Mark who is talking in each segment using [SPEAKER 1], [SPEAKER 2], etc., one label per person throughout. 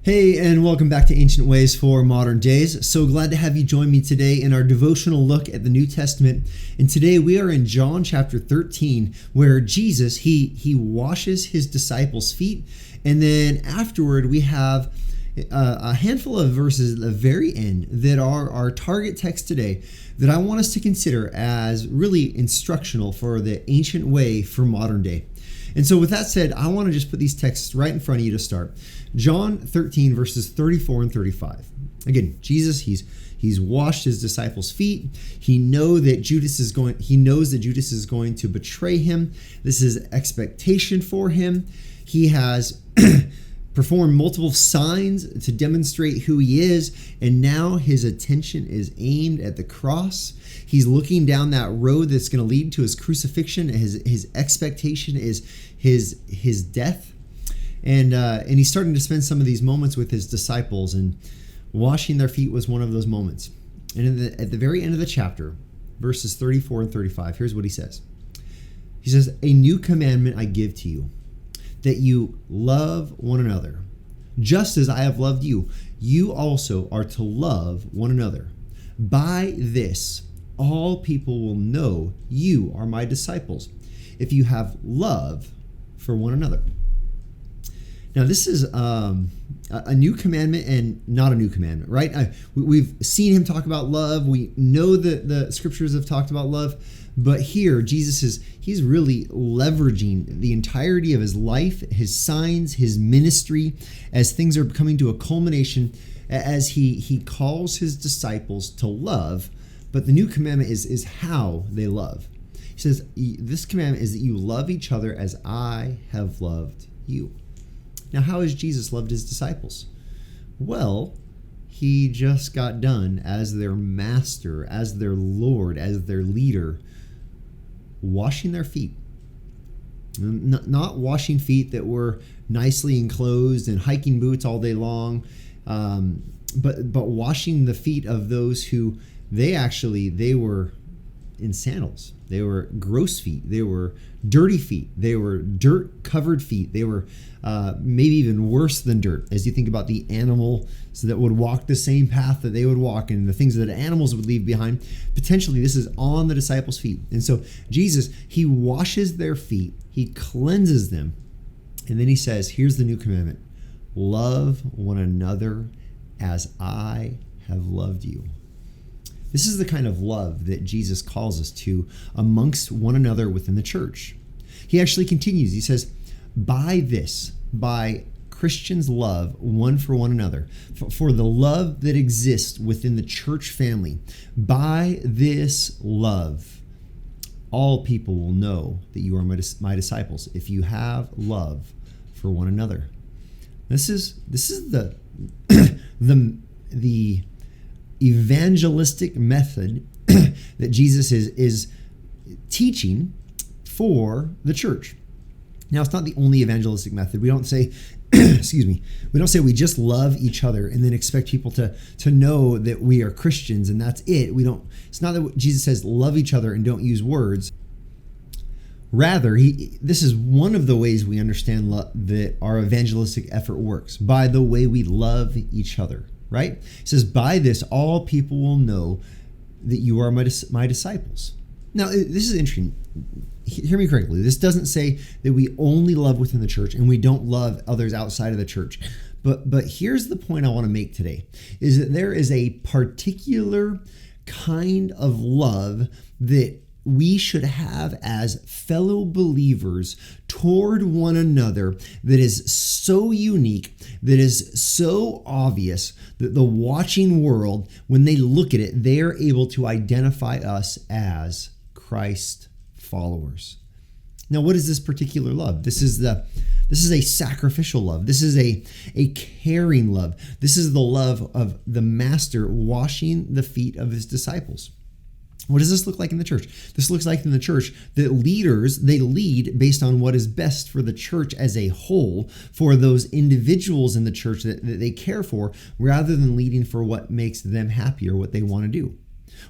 [SPEAKER 1] Hey, and welcome back to Ancient Ways for Modern Days. So glad to have you join me today in our devotional look at the New Testament. And today we are in John chapter 13, where Jesus, he washes his disciples' feet. And then afterward, we have a handful of verses at the very end that are our target text today that I want us to consider as really instructional for the ancient way for modern day. And so with that said, I want to just put these texts right in front of you to start. John 13, verses 34 and 35. Again, Jesus, he's washed his disciples' feet. He knows that Judas is going to betray him. This is expectation for him. He has performed multiple signs to demonstrate who he is, and now his attention is aimed at the cross. He's looking down that road that's going to lead to his crucifixion. His expectation is his death, and he's starting to spend some of these moments with his disciples, and washing their feet was one of those moments. And at the very end of the chapter, verses 34 and 35, here's what he says. He says, "A new commandment I give to you, that you love one another. Just as I have loved you, you also are to love one another. By this, all people will know you are my disciples, if you have love for one another." Now, this is a new commandment and not a new commandment, right? We've seen him talk about love. We know that the scriptures have talked about love. But here, he's really leveraging the entirety of his life, his signs, his ministry, as things are coming to a culmination, as he calls his disciples to love. But the new commandment is how they love. He says, this commandment is that you love each other as I have loved you. Now, how has Jesus loved his disciples? Well, he just got done as their master, as their Lord, as their leader, washing their feet. Not washing feet that were nicely enclosed in hiking boots all day long, but washing the feet of those who they were in sandals. They were gross feet. They were dirty feet. They were dirt-covered feet. They were maybe even worse than dirt, as you think about the animals that would walk the same path that they would walk and the things that animals would leave behind. Potentially, this is on the disciples' feet. And so Jesus, he washes their feet. He cleanses them. And then he says, here's the new commandment. Love one another as I have loved you. This is the kind of love that Jesus calls us to amongst one another within the church. He actually continues. He says, by Christians' love one for one another, for the love that exists within the church family, by this love, all people will know that you are my disciples, if you have love for one another. This is the the evangelistic method that Jesus is teaching for the church. Now, it's not the only evangelistic method. We don't say, we don't say we just love each other and then expect people to know that we are Christians and that's it. It's not that Jesus says love each other and don't use words. Rather, this is one of the ways we understand that our evangelistic effort works, by the way we love each other. Right? It says, by this, all people will know that you are my disciples. Now, this is interesting. Hear me correctly. This doesn't say that we only love within the church and we don't love others outside of the church. But here's the point I want to make today, is that there is a particular kind of love that we should have as fellow believers toward one another that is so unique, that is so obvious that the watching world, when they look at it, they are able to identify us as Christ followers. Now, what is this particular love? This is a sacrificial love. This is a caring love. This is the love of the master washing the feet of his disciples. What does this look like in the church? This looks like in the church that leaders, they lead based on what is best for the church as a whole, for those individuals in the church that they care for, rather than leading for what makes them happy or what they want to do.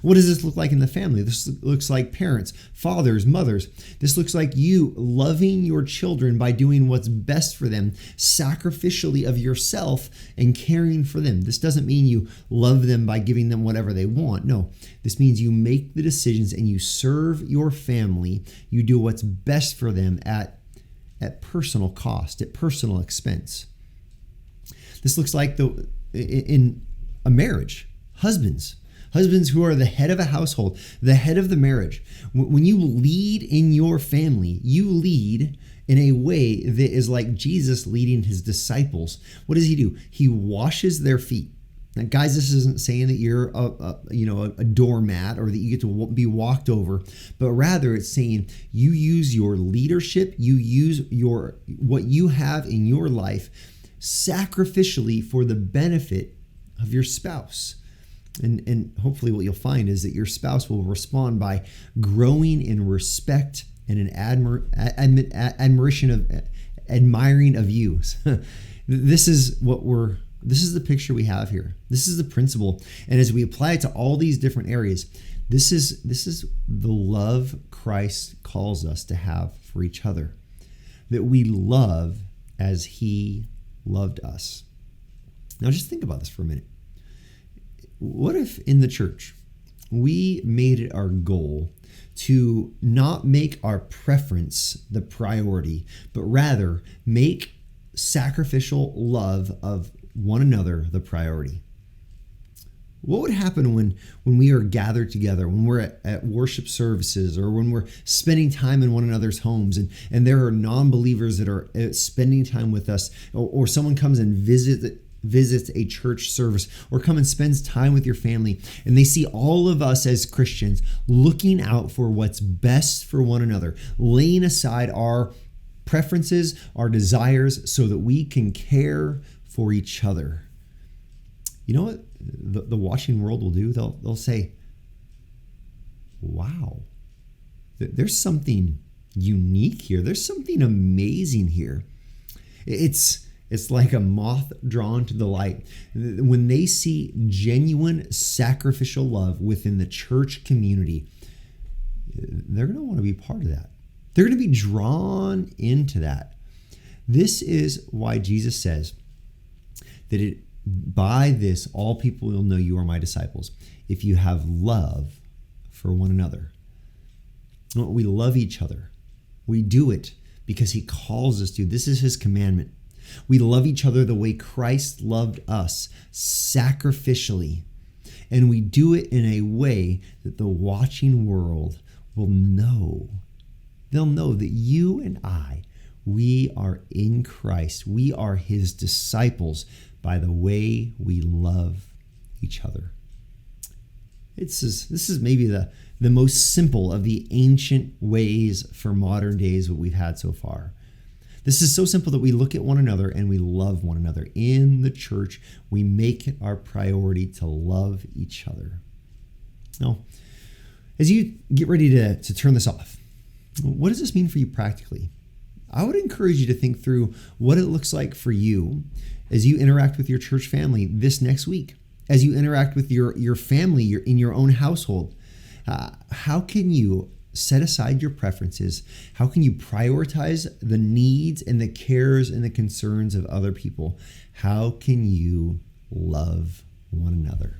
[SPEAKER 1] What does this look like in the family? This looks like parents, fathers, mothers. This looks like you loving your children by doing what's best for them, sacrificially of yourself and caring for them. This doesn't mean you love them by giving them whatever they want. No, this means you make the decisions and you serve your family. You do what's best for them at personal cost, at personal expense. This looks like in a marriage, husbands who are the head of a household, the head of the marriage. When you lead in your family, you lead in a way that is like Jesus leading his disciples. What does he do? He washes their feet. Now, guys, this isn't saying that you're a doormat or that you get to be walked over, but rather it's saying you use your leadership, you use what you have in your life sacrificially for the benefit of your spouse. And hopefully what you'll find is that your spouse will respond by growing in respect and an admiring of you. This is the picture we have here. This is the principle. And as we apply it to all these different areas, this is the love Christ calls us to have for each other. That we love as he loved us. Now just think about this for a minute. What if in the church we made it our goal to not make our preference the priority, but rather make sacrificial love of one another the priority? What would happen when we are gathered together, when we're at worship services, or when we're spending time in one another's homes, and there are non-believers that are spending time with us, or someone comes and visits a church service, or come and spends time with your family, and they see all of us as Christians looking out for what's best for one another, laying aside our preferences, our desires, so that we can care for each other. You know what the watching world will do? They'll say, wow, there's something unique here. There's something amazing here. It's like a moth drawn to the light. When they see genuine sacrificial love within the church community, they're going to want to be part of that. They're going to be drawn into that. This is why Jesus says that by this, all people will know you are my disciples, if you have love for one another. We love each other. We do it because he calls us to. This is his commandment. We love each other the way Christ loved us, sacrificially. And we do it in a way that the watching world will know. They'll know that you and I, we are in Christ. We are his disciples by the way we love each other. This is maybe the most simple of the ancient ways for modern days what we've had so far. This is so simple that we look at one another and we love one another. In the church, we make it our priority to love each other. Now, as you get ready to turn this off, what does this mean for you practically? I would encourage you to think through what it looks like for you as you interact with your church family this next week, as you interact with your family in your own household. How can you set aside your preferences? How can you prioritize the needs and the cares and the concerns of other people? How can you love one another?